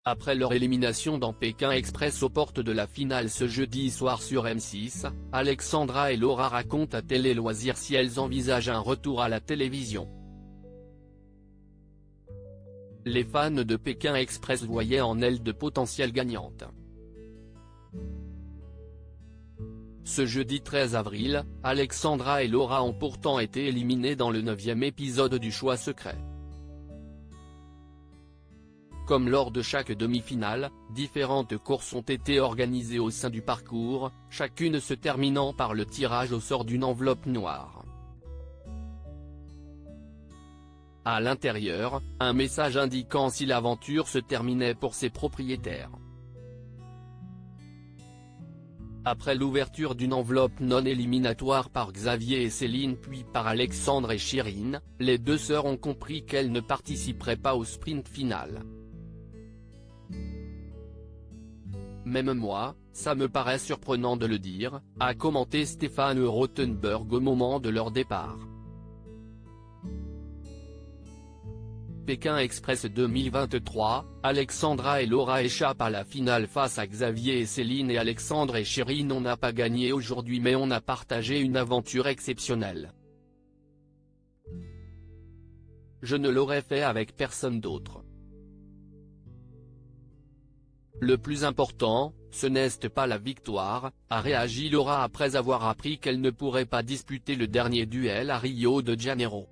Après leur élimination dans Pékin Express aux portes de la finale ce jeudi soir sur M6, Alexandra et Laura racontent à Télé Loisirs si elles envisagent un retour à la télévision. Les fans de Pékin Express voyaient en elles de potentielles gagnantes. Ce jeudi 13 avril, Alexandra et Laura ont pourtant été éliminées dans le 9e épisode du Choix secret. Comme lors de chaque demi-finale, différentes courses ont été organisées au sein du parcours, chacune se terminant par le tirage au sort d'une enveloppe noire. À l'intérieur, un message indiquant si l'aventure se terminait pour ses propriétaires. Après l'ouverture d'une enveloppe non éliminatoire par Xavier et Céline puis par Alexandre et Chirine, les deux sœurs ont compris qu'elles ne participeraient pas au sprint final. Même moi, ça me paraît surprenant de le dire, a commenté Stéphane Rothenberg au moment de leur départ. Pékin Express 2023, Alexandra et Laura échappent à la finale face à Xavier et Céline et Alexandre et Chirine. On n'a pas gagné aujourd'hui mais on a partagé une aventure exceptionnelle. Je ne l'aurais fait avec personne d'autre. Le plus important, ce n'est pas la victoire, a réagi Laura après avoir appris qu'elle ne pourrait pas disputer le dernier duel à Rio de Janeiro.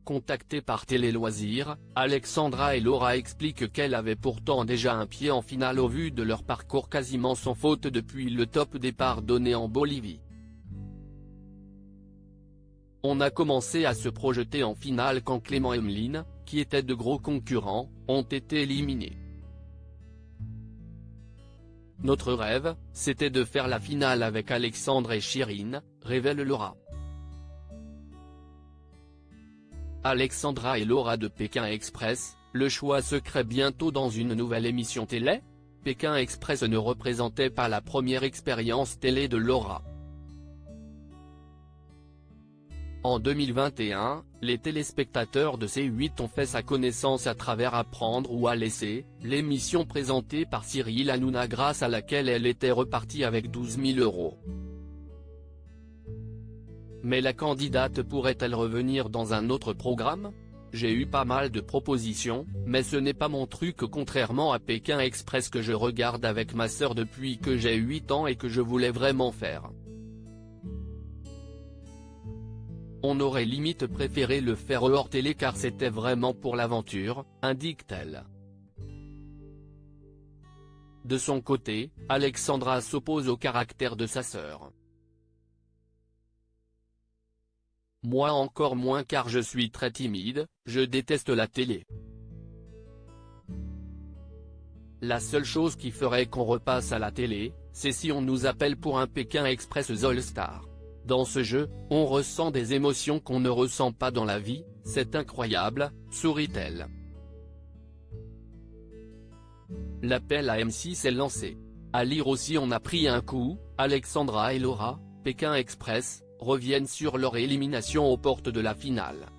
Contactée par Télé Loisirs, Alexandra et Laura expliquent qu'elle avait pourtant déjà un pied en finale au vu de leur parcours quasiment sans faute depuis le top départ donné en Bolivie. On a commencé à se projeter en finale quand Clément et Emeline, qui étaient de gros concurrents, ont été éliminés. Notre rêve, c'était de faire la finale avec Alexandre et Chirine, révèle Laura. Alexandra et Laura de Pékin Express, le choix secret bientôt dans une nouvelle émission télé? Pékin Express ne représentait pas la première expérience télé de Laura. En 2021, les téléspectateurs de C8 ont fait sa connaissance à travers Apprendre ou à laisser, l'émission présentée par Cyril Hanouna grâce à laquelle elle était repartie avec 12 000 €. Mais la candidate pourrait-elle revenir dans un autre programme? J'ai eu pas mal de propositions, mais ce n'est pas mon truc contrairement à Pékin Express que je regarde avec ma sœur depuis que j'ai 8 ans et que je voulais vraiment faire. On aurait limite préféré le faire hors télé car c'était vraiment pour l'aventure, indique-t-elle. De son côté, Alexandra s'oppose au caractère de sa sœur. Moi encore moins car je suis très timide, je déteste la télé. La seule chose qui ferait qu'on repasse à la télé, c'est si on nous appelle pour un Pékin Express All-Star. Dans ce jeu, on ressent des émotions qu'on ne ressent pas dans la vie, c'est incroyable, sourit-elle. L'appel à M6 est lancé. À lire aussi on a pris un coup, Alexandra et Laura, Pékin Express, reviennent sur leur élimination aux portes de la finale.